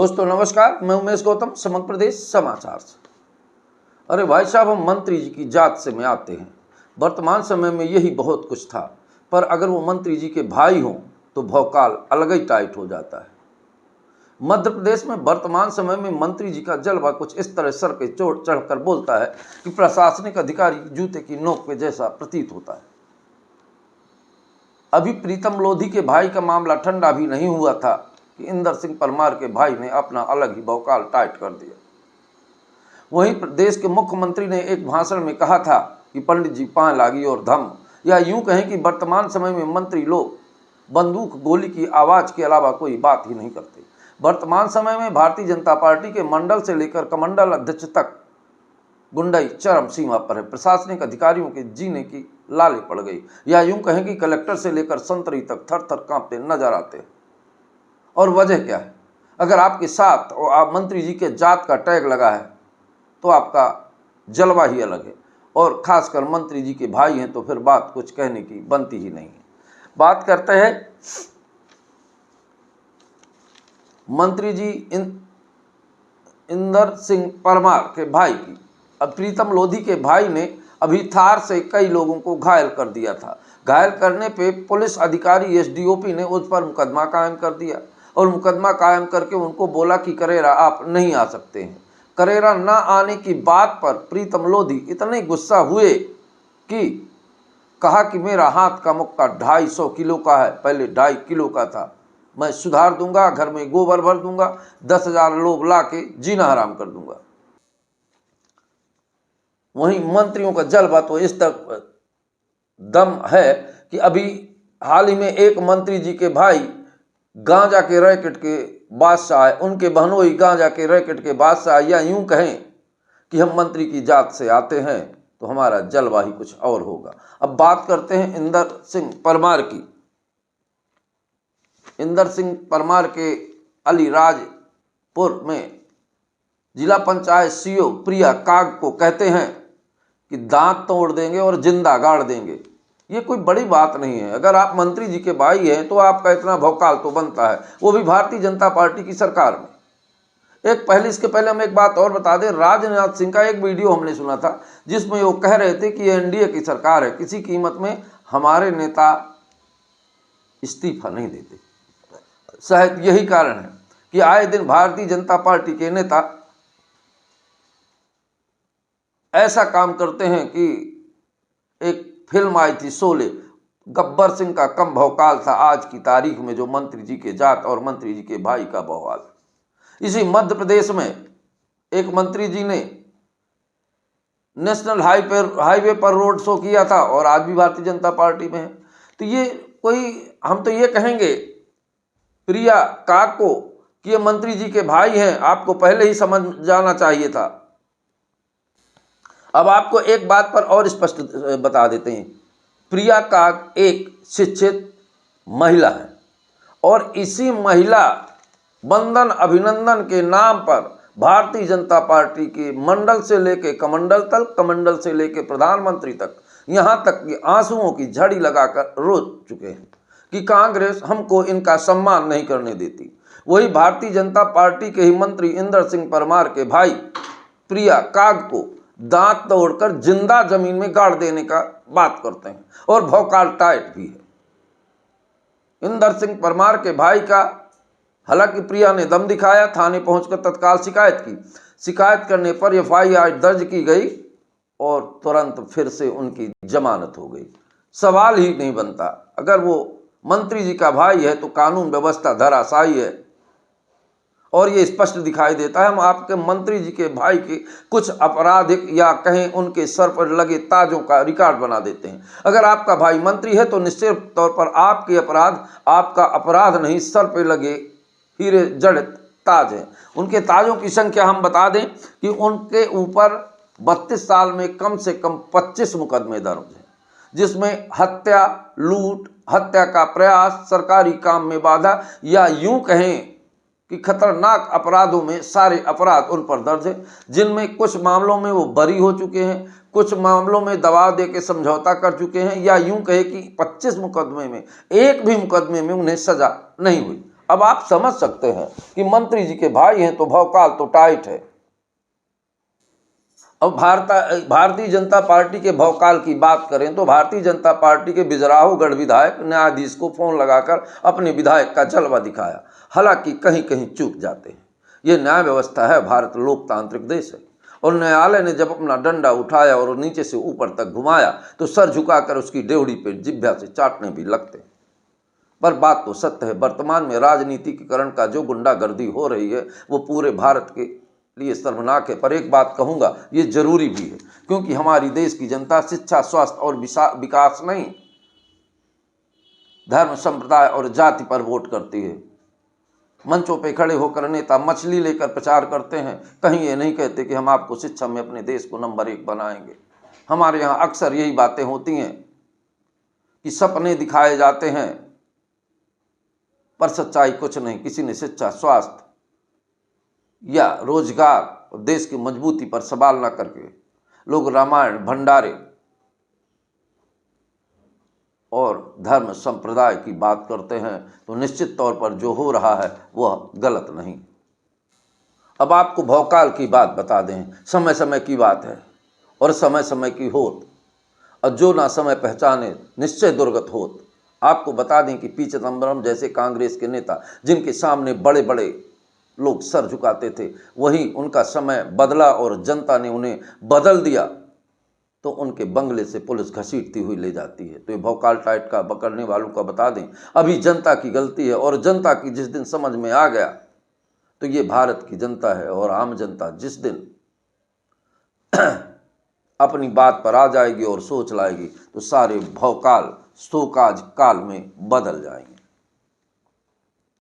दोस्तों नमस्कार, मैं उमेश गौतम, समग्र प्रदेश समाचार से। अरे भाई साहब, हम मंत्री जी की जात से में आते हैं। वर्तमान समय में यही बहुत कुछ था, पर अगर वो मंत्री जी के भाई हों तो भौकाल अलग ही टाइट हो जाता है। मध्य प्रदेश में वर्तमान समय में मंत्री जी का जलवा कुछ इस तरह सर पे चोट चढ़कर बोलता है कि प्रशासनिक अधिकारी जूते की नोक पे जैसा प्रतीत होता है। अभी प्रीतम लोधी के भाई का मामला ठंडा भी नहीं हुआ था कि इंदर सिंह परमार के भाई ने अपना अलग ही भौकाल टाइट कर दिया। वहीं प्रदेश के मुख्यमंत्री ने एक भाषण में कहा था कि पंडित जी पान लागी और धम, या यूं कहें कि वर्तमान समय में मंत्री लोग बंदूक गोली की आवाज के अलावा कोई बात ही नहीं करते। वर्तमान समय में भारतीय जनता पार्टी के मंडल से लेकर कमंडल अध्यक्ष तक गुंडाई चरम सीमा पर है। प्रशासनिक अधिकारियों के जीने की लाले पड़ गई, या यूं कहें कि कलेक्टर से लेकर संतरी तक थर थर कांपते नजर आते हैं। और वजह क्या है? अगर आपके साथ और आप मंत्री जी के जात का टैग लगा है तो आपका जलवा ही अलग है, और खासकर मंत्री जी के भाई हैं तो फिर बात कुछ कहने की बनती ही नहीं है। बात करते हैं मंत्री जी इंदर सिंह परमार के भाई की। अब प्रीतम लोधी के भाई ने अभी थार से कई लोगों को घायल कर दिया था। घायल करने पे पुलिस अधिकारी एसडीओपी ने उस पर मुकदमा कायम कर दिया, और मुकदमा कायम करके उनको बोला कि करेरा आप नहीं आ सकते हैं। करेरा ना आने की बात पर प्रीतम लोधी इतने गुस्सा हुए कि कहा कि मेरा हाथ का मुक्का 250 किलो का है, पहले 2.5 किलो का था। मैं सुधार दूंगा, घर में गोबर भर दूंगा, 10,000 लोग ला के जीना हराम कर दूंगा। वहीं मंत्रियों का जलवा तो इस तक दम है कि अभी हाल ही में एक मंत्री जी के भाई गांजा के रैकेट के बादशाह है, उनके बहनोई गांजा के रैकेट के बादशाह, या यूं कहें कि हम मंत्री की जात से आते हैं तो हमारा जलवा ही कुछ और होगा। अब बात करते हैं इंदर सिंह परमार की। इंदर सिंह परमार के अलीराजपुर में जिला पंचायत सीईओ प्रिया काग को कहते हैं कि दांत तोड़ देंगे और जिंदा गाड़ देंगे। ये कोई बड़ी बात नहीं है। अगर आप मंत्री जी के भाई हैं तो आपका इतना भौकाल तो बनता है, वो भी भारतीय जनता पार्टी की सरकार में। इसके पहले हम एक बात और बता दें, राजनाथ सिंह का एक वीडियो हमने सुना था जिसमें वो कह रहे थे कि ये एनडीए की सरकार है, किसी कीमत में हमारे नेता इस्तीफा नहीं देते। शायद यही कारण है कि आए दिन भारतीय जनता पार्टी के नेता ऐसा काम करते हैं कि एक फिल्म आई थी शोले, गब्बर सिंह का कम भौकाल था आज की तारीख में जो मंत्री जी के जात और मंत्री जी के भाई का भौकाल। इसी मध्य प्रदेश में एक मंत्री जी ने नेशनल हाईवे पर रोड शो किया था और आज भी भारतीय जनता पार्टी में है। तो ये हम तो ये कहेंगे प्रिया काग को कि ये मंत्री जी के भाई हैं, आपको पहले ही समझ जाना चाहिए था। अब आपको एक बात पर और स्पष्ट बता देते हैं, प्रिया काग एक शिक्षित महिला है, और इसी महिला वंदन अभिनंदन के नाम पर भारतीय जनता पार्टी के मंडल से लेके कमंडल तक, कमंडल से लेके प्रधानमंत्री तक, यहाँ तक कि आंसुओं की झड़ी लगाकर रो चुके हैं कि कांग्रेस हमको इनका सम्मान नहीं करने देती। वही भारतीय जनता पार्टी के ही मंत्री इंदर सिंह परमार के भाई प्रिया काग को दांत तोड़कर जिंदा जमीन में गाड़ देने का बात करते हैं, और भौकाल टाइट भी है। इंदर सिंह परमार के भाई का हालांकि प्रिया ने दम दिखाया, थाने पहुंचकर तत्काल शिकायत की। शिकायत करने पर एफआईआर दर्ज की गई और तुरंत फिर से उनकी जमानत हो गई। सवाल ही नहीं बनता, अगर वो मंत्री जी का भाई है तो कानून व्यवस्था धराशायी है, और ये स्पष्ट दिखाई देता है। हम आपके मंत्री जी के भाई के कुछ आपराधिक या कहें उनके सर पर लगे ताजों का रिकॉर्ड बना देते हैं। अगर आपका भाई मंत्री है तो निश्चित तौर पर आपका अपराध नहीं, सर पर लगे हीरे जड़ित ताज हैं। उनके ताजों की संख्या हम बता दें कि उनके ऊपर 32 साल में कम से कम 25 मुकदमे दर्ज हैं, जिसमें हत्या, लूट, हत्या का प्रयास, सरकारी काम में बाधा, या यूं कहें कि खतरनाक अपराधों में सारे अपराध उन पर दर्ज है, जिनमें कुछ मामलों में वो बरी हो चुके हैं, कुछ मामलों में दबाव दे के समझौता कर चुके हैं, या यूं कहे कि 25 मुकदमे में एक भी मुकदमे में उन्हें सजा नहीं हुई। अब आप समझ सकते हैं कि मंत्री जी के भाई हैं तो भौकाल तो टाइट है। अब भारतीय जनता पार्टी के भौकाल की बात करें तो भारतीय जनता पार्टी के बिजराहोगढ़ विधायक न्यायाधीश को फोन लगाकर अपने विधायक का जलवा दिखाया। हालांकि कहीं कहीं चूक जाते हैं। ये न्याय व्यवस्था है, भारत लोकतांत्रिक देश है, और न्यायालय ने जब अपना डंडा उठाया और नीचे से ऊपर तक घुमाया तो सर झुकाकर उसकी डेवढ़ी पे जिभ्या से चाटने भी लगते हैं। पर बात तो सत्य है, वर्तमान में राजनीतिकरण का जो गुंडागर्दी हो रही है वो पूरे भारत के लिए शर्मनाक है। पर एक बात कहूँगा, ये जरूरी भी है, क्योंकि हमारी देश की जनता शिक्षा, स्वास्थ्य और विकास नहीं, धर्म, संप्रदाय और जाति पर वोट करती है। मंचों पे खड़े होकर नेता मछली लेकर प्रचार करते हैं, कहीं ये नहीं कहते कि हम आपको शिक्षा में अपने देश को नंबर 1 बनाएंगे। हमारे यहाँ अक्सर यही बातें होती हैं कि सपने दिखाए जाते हैं पर सच्चाई कुछ नहीं। किसी ने शिक्षा, स्वास्थ्य या रोजगार, देश की मजबूती पर सवाल न करके लोग रामायण, भंडारे और धर्म संप्रदाय की बात करते हैं तो निश्चित तौर पर जो हो रहा है वह गलत नहीं। अब आपको भौकाल की बात बता दें, समय समय की बात है और समय समय की होत, और जो ना समय पहचाने निश्चय दुर्गत होत। आपको बता दें कि पी चिदम्बरम जैसे कांग्रेस के नेता जिनके सामने बड़े बड़े लोग सर झुकाते थे, वहीं उनका समय बदला और जनता ने उन्हें बदल दिया तो उनके बंगले से पुलिस घसीटती हुई ले जाती है। तो ये भौकाल टाइट का पकड़ने वालों का बता दें, अभी जनता की गलती है, और जनता की जिस दिन समझ में आ गया तो ये भारत की जनता है, और आम जनता जिस दिन अपनी बात पर आ जाएगी और सोच लाएगी तो सारे भौकाल शोकाज काल में बदल जाएंगे।